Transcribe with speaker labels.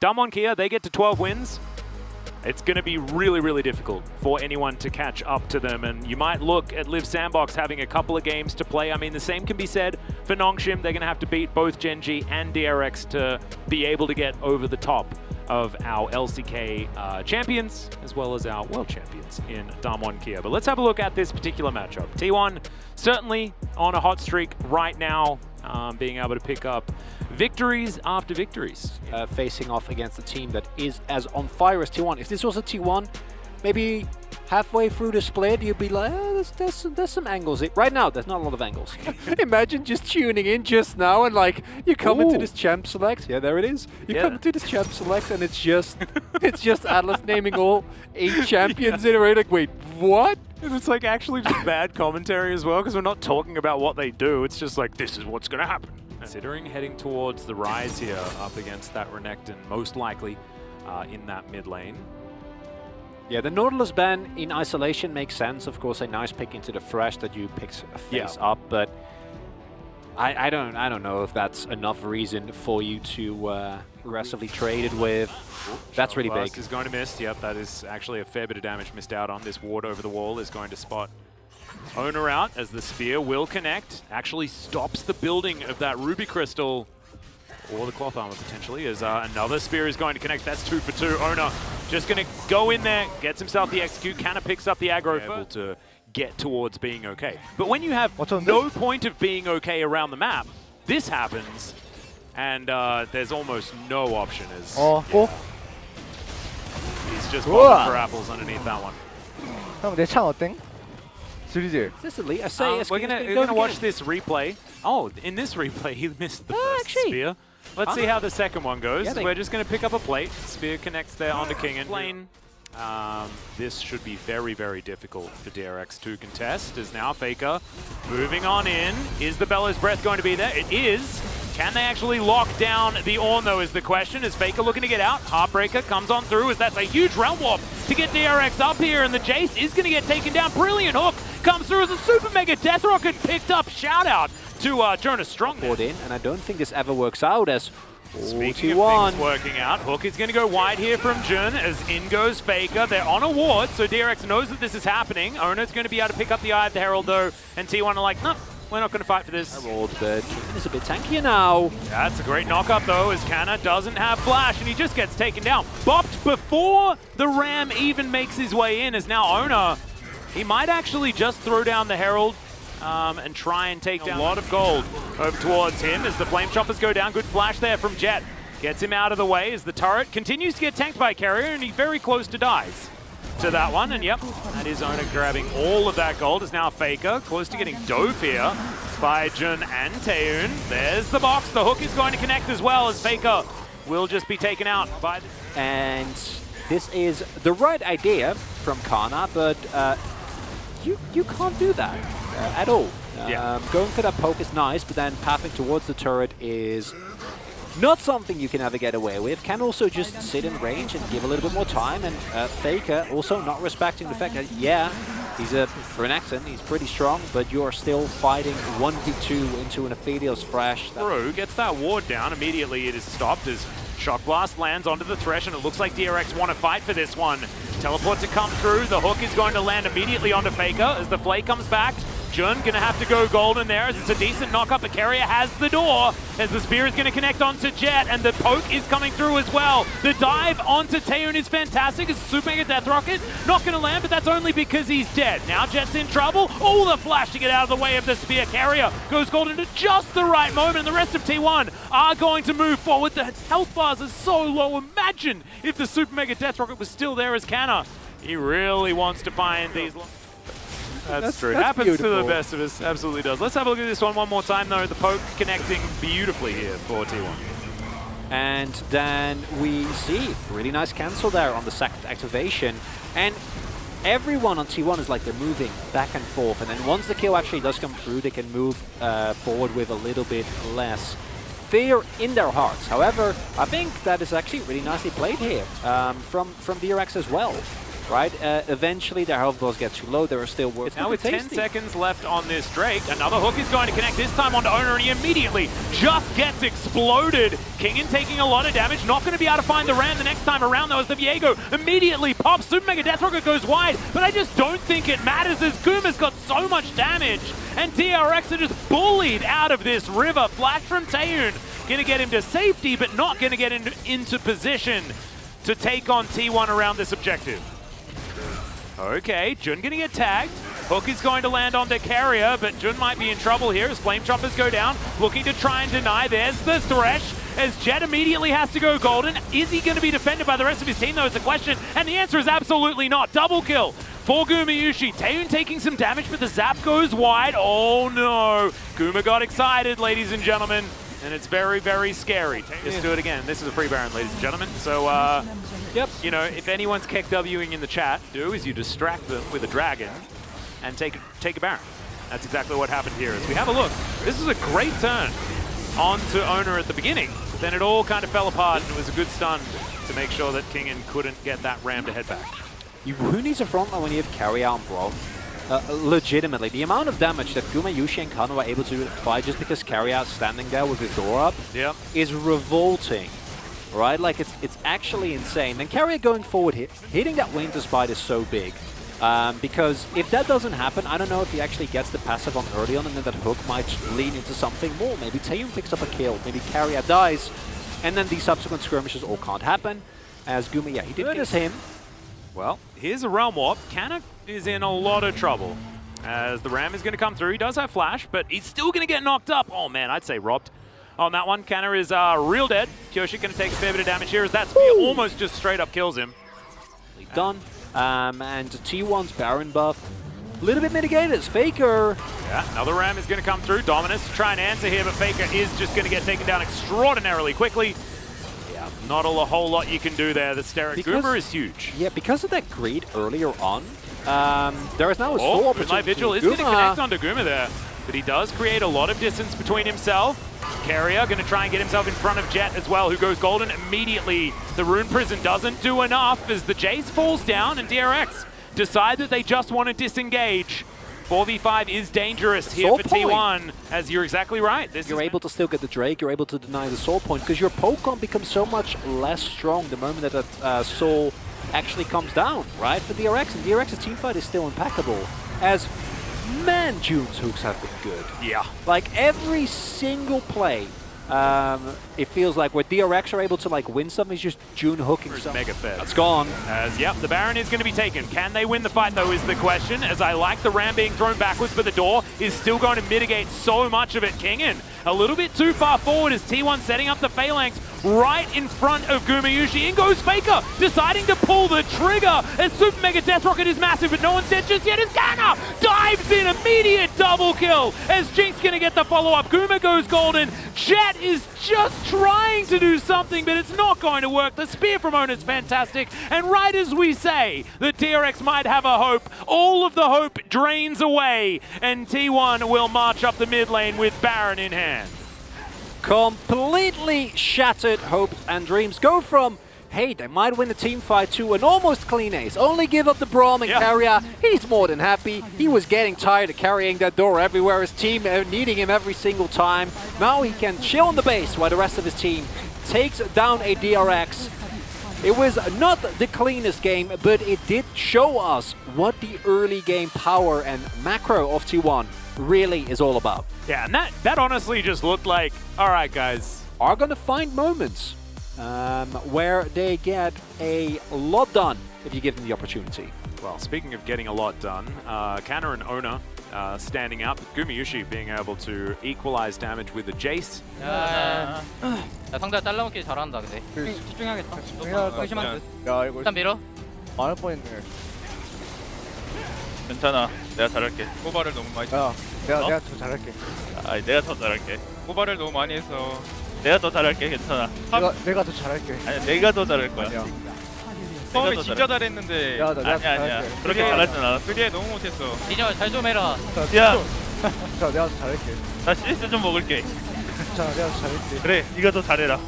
Speaker 1: Damwon Kia, they get to 12 wins. It's going to be really, really difficult for anyone to catch up to them. And you might look at Live Sandbox having a couple of games to play. I mean, the same can be said for Nongshim. They're going to have to beat both Gen G and DRX to be able to get over the top of our LCK champions, as well as our world champions in Damwon Kia. But let's have a look at this particular matchup. T1 certainly on a hot streak right now, being able to pick up victories after victories.
Speaker 2: Facing off against a team that is as on fire as T1. If this was a T1, maybe halfway through the split, you'd be like, there's some angles. Right now, there's not a lot of angles. Imagine just tuning in just now and like, you come into this champ select. Yeah, there it is. You come into this champ select and it's just Atlas naming all 8 champions in a row. Like, wait, what?
Speaker 1: And it's like actually just bad commentary as well, because we're not talking about what they do. It's just like, this is what's going to happen. Considering heading towards the Rise here up against that Renekton, most likely in that mid lane.
Speaker 2: Yeah, the Nautilus ban in isolation makes sense. Of course, a nice pick into the Thresh that you pick face up, but I don't know if that's enough reason for you to aggressively trade it with. That's really big.
Speaker 1: Is going to miss. Yep, that is actually a fair bit of damage missed out on. This ward over the wall is going to spot Owner out as the spear will connect. Actually stops the building of that Ruby Crystal. Or the cloth armor potentially, as another spear is going to connect. That's 2 for 2. Owner just going to go in there, gets himself the execute, kind of picks up the aggro, able to get towards being okay. But when you have no point of being okay around the map, this happens, and there's almost no option as he's just popping for apples underneath that one.
Speaker 2: Sicily, I say
Speaker 1: we're gonna watch this replay. Oh, in this replay, he missed the first spear. Let's see how the second one goes. Yeah, we're just going to pick up a plate. Spear connects there onto King and Lane. This should be very, very difficult for DRX to contest, as now Faker moving on in. Is the Bellows Breath going to be there? It is. Can they actually lock down the Ornn, though, is the question. Is Faker looking to get out? Heartbreaker comes on through, as that's a huge Realm Warp to get DRX up here, and the Jace is going to get taken down. Brilliant hook comes through as a Super Mega Death Rocket picked up. Shout out to Jonas Strong.
Speaker 2: In, and I don't think this ever works out as
Speaker 1: Speaking of things working out, Hook is going to go wide here from Jun as in goes Faker. They're on a ward, so DRX knows that this is happening. Owner's going to be able to pick up the Eye of the Herald, though, and T1 are like, no, we're not going to fight for this.
Speaker 2: Herald, but Jun is a bit tankier now.
Speaker 1: That's a great knock-up, though, as Kana doesn't have Flash, and he just gets taken down. Bopped before the Ram even makes his way in, as now Owner, he might actually just throw down the Herald and try and take down a lot of gold over towards him as the Flame Choppers go down. Good flash there from Jet. Gets him out of the way as the turret continues to get tanked by Carrier, and he's very close to dies to that one. And yep, that is Owner grabbing all of that gold. Is now Faker close to getting dove here by Jun and Taeun. There's the box. The hook is going to connect as well, as Faker will just be taken out by the...
Speaker 2: And this is the right idea from Kana, but you can't do that. At all. Going for that poke is nice, but then pathing towards the turret is not something you can ever get away with. Can also just sit in range and give a little bit more time, and Faker also not respecting the fact that, he's a Renekton, he's pretty strong, but you're still fighting 1v2 into an Aphelios Thresh.
Speaker 1: Bro gets that ward down, immediately it is stopped as Shock Blast lands onto the Thresh, and it looks like DRX want to fight for this one. Teleport to come through, the hook is going to land immediately onto Faker as the Flay comes back. Jun gonna have to go golden there as it's a decent knock-up, but Carrier has the door as the spear is gonna connect onto Jet, and the poke is coming through as well. The dive onto Taeun is fantastic. It's a Super Mega Death Rocket. Not gonna land, but that's only because he's dead. Now Jet's in trouble. Oh, the flash to get out of the way of the spear. Carrier goes golden at just the right moment, and the rest of T1 are going to move forward. The health bars are so low. Imagine if the Super Mega Death Rocket was still there as Kana. He really wants to find these... That's true. It happens beautiful. To the best of us. Absolutely does. Let's have a look at this one more time, though. The poke connecting beautifully here for T1.
Speaker 2: And then we see really nice cancel there on the second activation. And everyone on T1 is like they're moving back and forth. And then once the kill actually does come through, they can move forward with a little bit less fear in their hearts. However, I think that is actually really nicely played here from DRX as well. right? Eventually their health bars get too low, there are still worse.
Speaker 1: Now with 10 seconds left on this Drake, another hook is going to connect, this time onto Owner, and he immediately just gets exploded. Kingen taking a lot of damage, not going to be able to find the Ram the next time around though, as the Viego immediately pops. Super Mega Death Rocket goes wide, but I just don't think it matters as Guma's got so much damage, and DRX are just bullied out of this river. Flash from Taehoon, going to get him to safety, but not going to get into position to take on T1 around this objective. Okay, Jun gonna get tagged. Hook is going to land onto Carrier, but Jun might be in trouble here as Flame Choppers go down, looking to try and deny. There's the Thresh, as Jet immediately has to go golden. Is he gonna be defended by the rest of his team though, is the question, and the answer is absolutely not. Double kill for Gumayushi. Taehoon taking some damage, but the zap goes wide. Oh no, Guma got excited, ladies and gentlemen, and it's very, very scary. Just do it again. This is a free Baron, ladies and gentlemen. So, yep. You know, if anyone's KEKWing in the chat, do is you distract them with a dragon and take a Baron. That's exactly what happened here. As we have a look, this is a great turn onto Owner at the beginning. Then it all kind of fell apart, and it was a good stun to make sure that Kingen couldn't get that Ram to head back.
Speaker 2: Who needs a frontline when you have Carrier on Bro? Legitimately, the amount of damage that Gumayushi and Kana were able to do in the fight just because Carrier standing there with his door up is revolting. Right, like it's actually insane. And Carrier going forward here, hitting that Winter Spite is so big. Because if that doesn't happen, I don't know if he actually gets the passive on early on, and then that hook might lean into something more. Maybe Taehoon picks up a kill, maybe Carrier dies, and then these subsequent skirmishes all can't happen. As Guma, yeah, he did notice him.
Speaker 1: Well, here's a Realm Warp. Kana is in a lot of trouble as the Ram is going to come through. He does have Flash, but he's still going to get knocked up. Oh man, I'd say robbed. On that one, Kana is real dead. Kyoshi going to take a fair bit of damage here as that spear almost just straight up kills him.
Speaker 2: Done. And T1's Baron buff, a little bit mitigated as Faker.
Speaker 1: Yeah, another Ram is going to come through. Dominus to try and answer here, but Faker is just going to get taken down extraordinarily quickly. Yeah, not a whole lot you can do there. The Steric Goober is huge.
Speaker 2: Yeah, because of that greed earlier on, there is now a sole opportunity.
Speaker 1: My Vigil is going to connect onto Guma there, but he does create a lot of distance between himself. Carrier going to try and get himself in front of Jet as well, who goes golden immediately. The Rune Prison doesn't do enough as the Jace falls down, and DRX decide that they just want to disengage. 4v5 is dangerous here for T1, as you're exactly right.
Speaker 2: You're able to still get the Drake, you're able to deny the Soul Point, because your Pokemon becomes so much less strong the moment that that Soul actually comes down, right? For DRX, and DRX's teamfight is still impeccable. As, man, June's hooks have been good.
Speaker 1: Yeah.
Speaker 2: Like, every single play, it feels like where DRX are able to like win something, is just June hooking something.
Speaker 1: Mega fair.
Speaker 2: That's gone.
Speaker 1: As, yep, the Baron is going to be taken. Can they win the fight, though, is the question. As I like the Ram being thrown backwards, but the door is still going to mitigate so much of it. Kingen a little bit too far forward as T1 setting up the Phalanx right in front of Gumayushi. In goes Faker, deciding to pull the trigger as Super Mega Death Rocket is massive, but no one's dead just yet as Kana dives in, immediate double kill as Jinx going to get the follow-up. Guma goes golden. Jet is just trying to do something, but it's not going to work. The spear from Owner's fantastic, and right as we say that DRX might have a hope, all of the hope drains away, and T1 will march up the mid lane with Baron in hand.
Speaker 2: Completely shattered hopes and dreams go from, hey, they might win the team fight to an almost clean ace. Only give up the Braum and Carrier. He's more than happy. He was getting tired of carrying that door everywhere. His team needing him every single time. Now he can chill on the base while the rest of his team takes down a DRX. It was not the cleanest game, but it did show us what the early game power and macro of T1 really is all about.
Speaker 1: Yeah, and that honestly just looked like, all right, guys,
Speaker 2: are going to find moments where they get a lot done if you give them the opportunity.
Speaker 1: Well, speaking of getting a lot done, Kana and Owner standing up, Gumayushi being able to equalize damage with the Jace.
Speaker 3: 상대가 딸 먹기 잘한다 근데. 집중해야겠다. 의심한 듯.
Speaker 4: 야 이거
Speaker 3: 일단 밀어.
Speaker 4: 많을 뻔했네.
Speaker 5: 괜찮아, 내가 잘할게. 꼬발을 너무 많이
Speaker 4: 야,
Speaker 5: 어?
Speaker 4: 내가 더 잘할게.
Speaker 5: 아니, 내가 더 잘할게.
Speaker 6: 꼬발을 너무 많이 해서
Speaker 5: 내가 더 잘할게. 괜찮아.
Speaker 4: 내가 더 잘할게.
Speaker 5: 아니, 내가 더 잘할 거야.
Speaker 4: 아니야.
Speaker 6: 처음에
Speaker 5: 더
Speaker 6: 진짜
Speaker 5: 잘해.
Speaker 6: 잘했는데
Speaker 4: 야, 내가 더
Speaker 5: 아니야.
Speaker 4: 잘할게.
Speaker 5: 그렇게 잘하진 않았어.
Speaker 6: 그게 너무 못했어.
Speaker 3: 민혁아 잘 좀 해라.
Speaker 5: 야,
Speaker 4: 자, 내가 더 잘할게.
Speaker 5: 나 CS 좀 먹을게.
Speaker 4: 자, 내가 더 잘할게.
Speaker 5: 그래, 네가 더 잘해라.